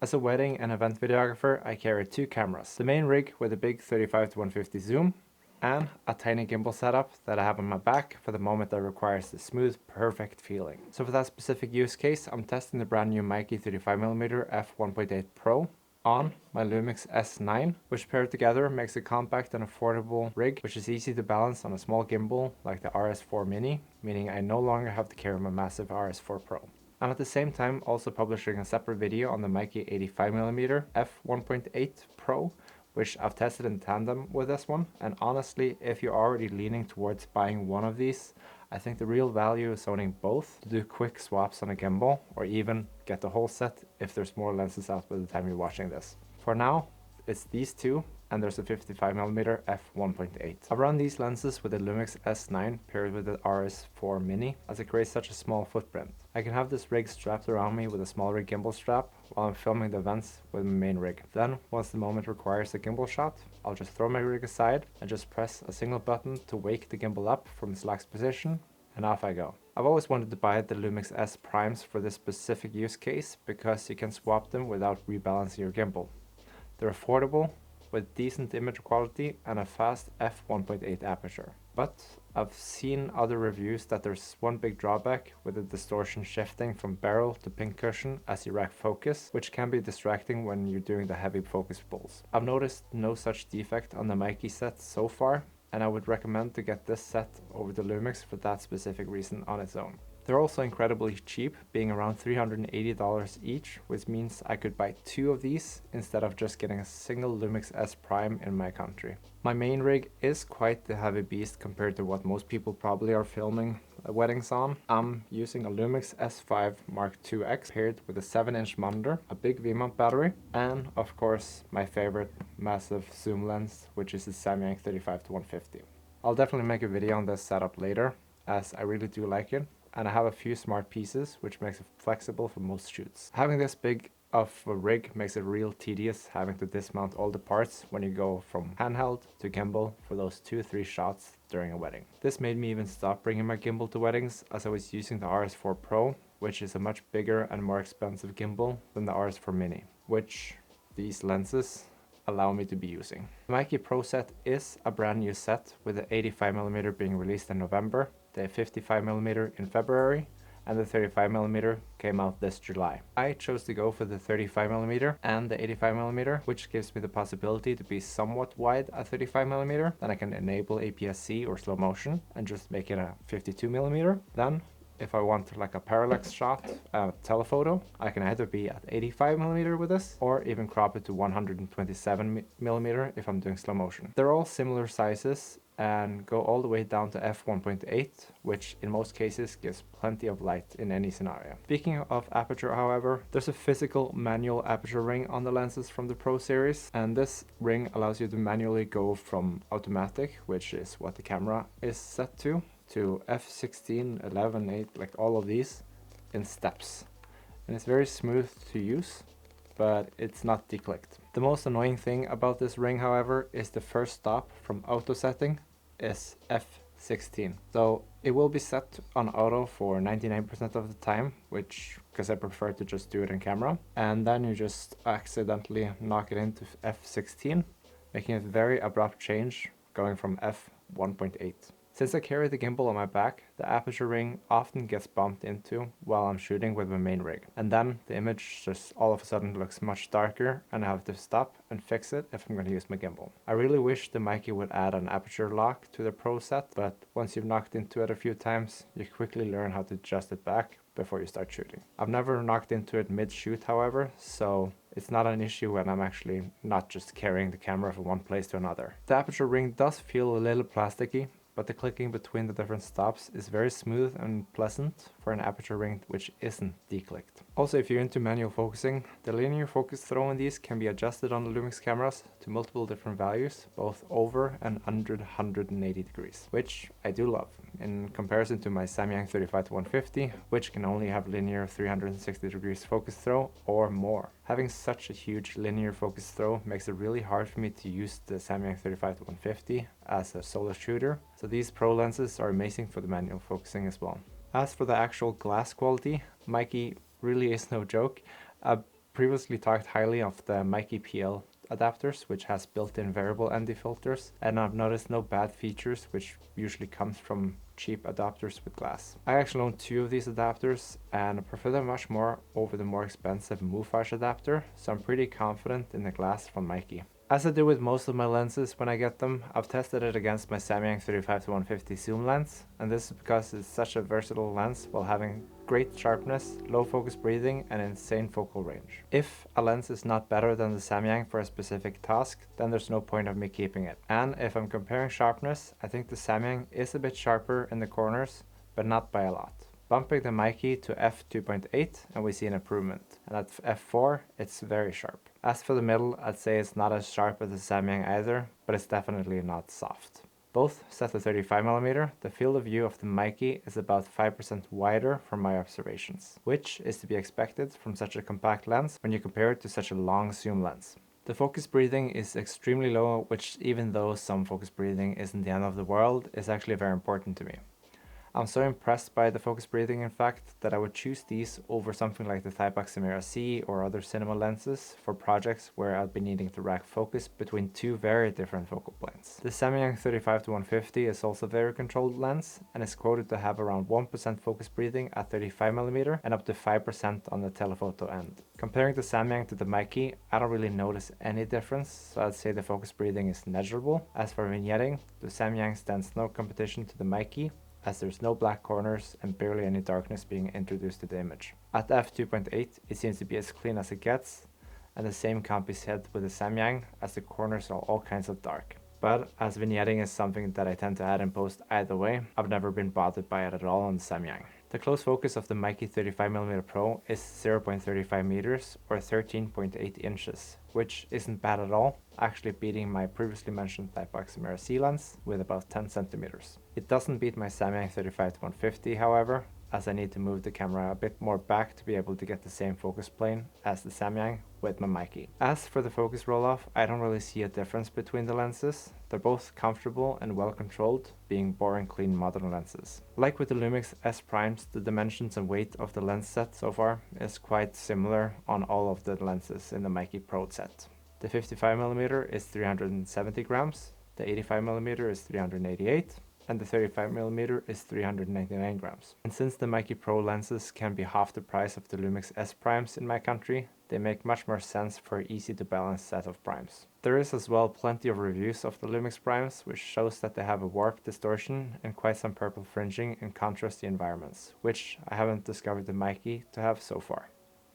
As a wedding and event videographer, I carry two cameras. The main rig with a big 35-150 zoom and a tiny gimbal setup that I have on my back for the moment that requires the smooth, perfect feeling. So for that specific use case, I'm testing the brand new Meike 35mm f1.8 Pro on my Lumix S9, which paired together makes a compact and affordable rig which is easy to balance on a small gimbal like the RS4 Mini, meaning I no longer have to carry my massive RS4 Pro. I'm at the same time also publishing a separate video on the Meike 85mm f1.8 Pro, which I've tested in tandem with this one, and honestly, if you're already leaning towards buying one of these, I think the real value is owning both to do quick swaps on a gimbal, or even get the whole set if there's more lenses out by the time you're watching this. For now, it's these two, and there's a 55mm f1.8. I've run these lenses with the Lumix S9 paired with the RS4 Mini, as it creates such a small footprint. I can have this rig strapped around me with a smaller gimbal strap while I'm filming the events with my main rig. Then, once the moment requires a gimbal shot, I'll just throw my rig aside and just press a single button to wake the gimbal up from its lax position, and off I go. I've always wanted to buy the Lumix S primes for this specific use case because you can swap them without rebalancing your gimbal. They're affordable, with decent image quality and a fast f1.8 aperture. But I've seen other reviews that there's one big drawback with the distortion shifting from barrel to pincushion as you rack focus, which can be distracting when you're doing the heavy focus pulls. I've noticed no such defect on the Meike set so far, and I would recommend to get this set over the Lumix for that specific reason on its own. They're also incredibly cheap, being around $380 each, which means I could buy two of these instead of just getting a single Lumix S Prime in my country. My main rig is quite the heavy beast compared to what most people probably are filming weddings on. I'm using a Lumix S5 Mark IIX paired with a 7-inch monitor, a big V-mount battery, and of course my favorite massive zoom lens, which is the Samyang 35-150. I'll definitely make a video on this setup later, as I really do like it. And I have a few smart pieces which makes it flexible for most shoots. Having this big of a rig makes it real tedious having to dismount all the parts when you go from handheld to gimbal for those 2-3 shots during a wedding. This made me even stop bringing my gimbal to weddings, as I was using the RS4 Pro, which is a much bigger and more expensive gimbal than the RS4 Mini, which these lenses allow me to be using. The Meike Pro set is a brand new set, with the 85mm being released in November, the 55mm in February, and the 35mm came out this July. I chose to go for the 35mm and the 85mm, which gives me the possibility to be somewhat wide at 35mm. Then I can enable APS-C or slow motion and just make it a 52mm. Then if I want like a parallax shot, telephoto, I can either be at 85mm with this, or even crop it to 127mm if I'm doing slow motion. They're all similar sizes and go all the way down to f1.8, which in most cases gives plenty of light in any scenario. Speaking of aperture, however, there's a physical manual aperture ring on the lenses from the Pro series, and this ring allows you to manually go from automatic, which is what the camera is set to f16, 11, 8, like all of these in steps. And it's very smooth to use, but it's not declicked. The most annoying thing about this ring, however, is the first stop from auto setting is f16. So it will be set on auto for 99% of the time, which because I prefer to just do it in camera. And then you just accidentally knock it into f16, making it a very abrupt change going from f1.8. Since I carry the gimbal on my back, the aperture ring often gets bumped into while I'm shooting with my main rig. And then the image just all of a sudden looks much darker, and I have to stop and fix it if I'm going to use my gimbal. I really wish the Meike would add an aperture lock to the Pro set, but once you've knocked into it a few times, you quickly learn how to adjust it back before you start shooting. I've never knocked into it mid-shoot, however, so it's not an issue when I'm actually not just carrying the camera from one place to another. The aperture ring does feel a little plasticky, but the clicking between the different stops is very smooth and pleasant for an aperture ring which isn't declicked. Also, if you're into manual focusing, the linear focus throw in these can be adjusted on the Lumix cameras to multiple different values, both over and under 180 degrees, which I do love, in comparison to my Samyang 35-150, which can only have linear 360 degrees focus throw or more. Having such a huge linear focus throw makes it really hard for me to use the Samyang 35-150 as a solo shooter, so these Pro lenses are amazing for the manual focusing as well. As for the actual glass quality, Meike really is no joke. A previously talked highly of the Meike PL adapters, which has built-in variable ND filters, and I've noticed no bad features, which usually comes from cheap adapters with glass. I actually own 2 of these adapters, and I prefer them much more over the more expensive Mufage adapter, so I'm pretty confident in the glass from Meike. As I do with most of my lenses when I get them, I've tested it against my Samyang 35-150 zoom lens, and this is because it's such a versatile lens while having great sharpness, low focus breathing, and insane focal range. If a lens is not better than the Samyang for a specific task, then there's no point of me keeping it. And if I'm comparing sharpness, I think the Samyang is a bit sharper in the corners, but not by a lot. Bumping the Meike to f2.8 and we see an improvement, and at f4 it's very sharp. As for the middle, I'd say it's not as sharp as the Samyang either, but it's definitely not soft. Both set to 35mm, the field of view of the Meike is about 5% wider from my observations, which is to be expected from such a compact lens when you compare it to such a long zoom lens. The focus breathing is extremely low, which, even though some focus breathing isn't the end of the world, is actually very important to me. I'm so impressed by the focus breathing, in fact, that I would choose these over something like the Thaipak Samira C or other cinema lenses for projects where I'd be needing to rack focus between 2 very different focal planes. The Samyang 35-150 is also a very controlled lens and is quoted to have around 1% focus breathing at 35mm and up to 5% on the telephoto end. Comparing the Samyang to the Meike, I don't really notice any difference, so I'd say the focus breathing is negligible. As for vignetting, the Samyang stands no competition to the Meike, as there's no black corners and barely any darkness being introduced to the image. At f2.8 it seems to be as clean as it gets, and the same can't be said with the Samyang, as the corners are all kinds of dark. But as vignetting is something that I tend to add in post either way, I've never been bothered by it at all on the Samyang. The close focus of the Meike 35mm Pro is 0.35 meters or 13.8 inches, which isn't bad at all, actually beating my previously mentioned Thaipak Samira C lens with about 10 centimeters. It doesn't beat my Samyang 35-150, however, as I need to move the camera a bit more back to be able to get the same focus plane as the Samyang with my Meike. As for the focus roll-off, I don't really see a difference between the lenses. They're both comfortable and well controlled, being boring clean modern lenses. Like with the Lumix S primes, the dimensions and weight of the lens set so far is quite similar on all of the lenses in the Meike Pro set. The 55mm is 370 grams, the 85mm is 388, and the 35mm is 399 grams. And since the Meike Pro lenses can be half the price of the Lumix S primes in my country, they make much more sense for an easy to balance set of primes. There is as well plenty of reviews of the Lumix primes, which shows that they have a warped distortion and quite some purple fringing in contrasty environments, which I haven't discovered the Meike to have so far.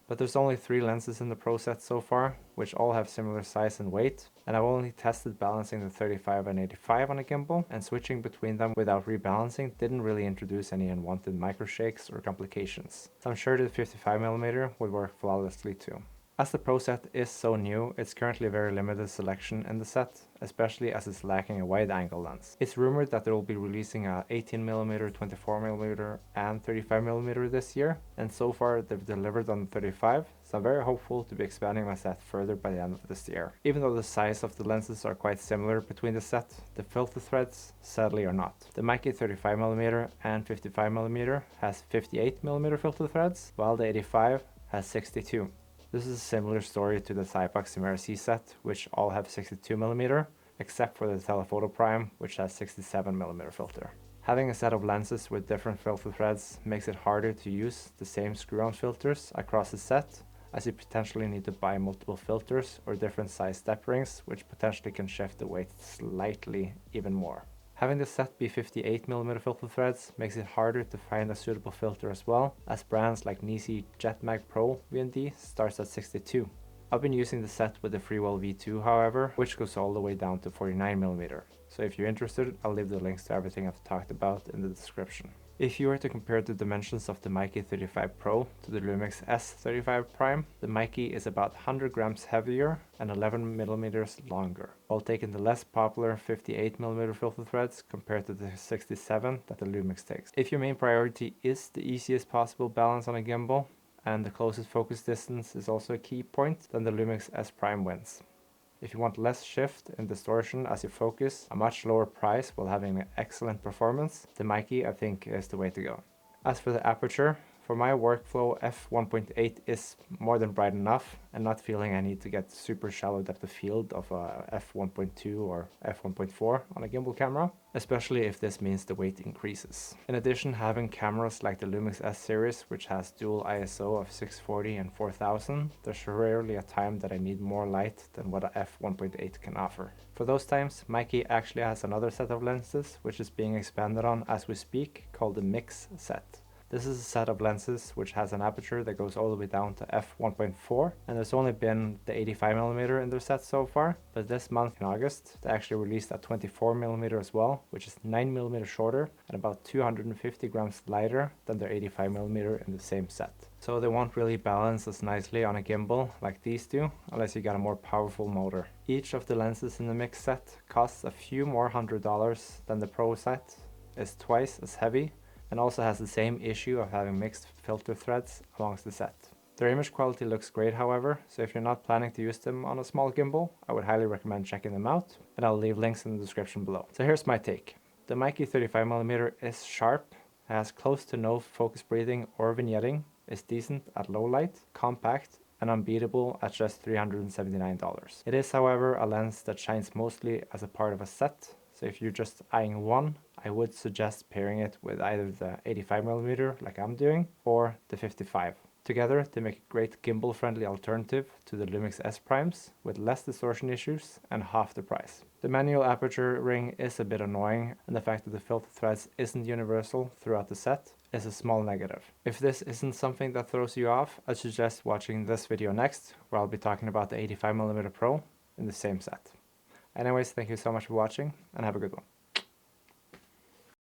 But there's only 3 lenses in the Pro set so far, which all have similar size and weight, and I've only tested balancing the 35 and 85 on a gimbal, and switching between them without rebalancing didn't really introduce any unwanted microshakes or complications. So I'm sure the 55mm would work flawlessly too. As the Pro set is so new, it's currently a very limited selection in the set, especially as it's lacking a wide-angle lens. It's rumored that they will be releasing a 18mm, 24mm and 35mm this year, and so far they've delivered on the 35, so I'm very hopeful to be expanding my set further by the end of this year. Even though the size of the lenses are quite similar between the set, the filter threads sadly are not. The Meike 35mm and 55mm has 58mm filter threads, while the 85 has 62. This is a similar story to the Thaipak Samira C set, which all have 62mm, except for the telephoto prime, which has 67mm filter. Having a set of lenses with different filter threads makes it harder to use the same screw-on filters across the set, as you potentially need to buy multiple filters or different size step rings, which potentially can shift the weight slightly even more. Having the set be 58mm filter threads makes it harder to find a suitable filter as well, as brands like Meike Meike Pro V&D starts at 62. I've been using the set with the Freewell V2 however, which goes all the way down to 49mm. So if you're interested, I'll leave the links to everything I've talked about in the description. If you were to compare the dimensions of the Meike 35 Pro to the Lumix S35 Prime, the Meike is about 100 grams heavier and 11mm longer, while taking the less popular 58mm filter threads compared to the 67 that the Lumix takes. If your main priority is the easiest possible balance on a gimbal, and the closest focus distance is also a key point, then the Lumix S Prime wins. If you want less shift and distortion as you focus, a much lower price while having an excellent performance, the Meike I think is the way to go. As for the aperture, For my workflow, f1.8 is more than bright enough, and not feeling I need to get super shallow depth of field of a f1.2 or f1.4 on a gimbal camera, especially if this means the weight increases. In addition, having cameras like the Lumix S series, which has dual ISO of 640 and 4000, there's rarely a time that I need more light than what a f1.8 can offer. For those times, Meike actually has another set of lenses, which is being expanded on as we speak, called the Mix set. This is a set of lenses which has an aperture that goes all the way down to f1.4, and there's only been the 85mm in their set so far, but this month in August they actually released a 24mm as well, which is 9mm shorter and about 250 grams lighter than their 85mm in the same set. So they won't really balance as nicely on a gimbal like these do, unless you got a more powerful motor. Each of the lenses in the Mix set costs a few more $100s than the Pro set, is twice as heavy, and also has the same issue of having mixed filter threads amongst the set. Their image quality looks great, however, so if you're not planning to use them on a small gimbal, I would highly recommend checking them out, and I'll leave links in the description below. So here's my take. The Meike 35mm is sharp, has close to no focus breathing or vignetting, is decent at low light, compact, and unbeatable at just $379. It is, however, a lens that shines mostly as a part of a set, so if you're just eyeing one, I would suggest pairing it with either the 85mm like I'm doing, or the 55. Together, they make a great gimbal-friendly alternative to the Lumix S primes with less distortion issues and half the price. The manual aperture ring is a bit annoying, and the fact that the filter threads isn't universal throughout the set is a small negative. If this isn't something that throws you off, I suggest watching this video next, where I'll be talking about the 85mm Pro in the same set. Anyways, thank you so much for watching, and have a good one.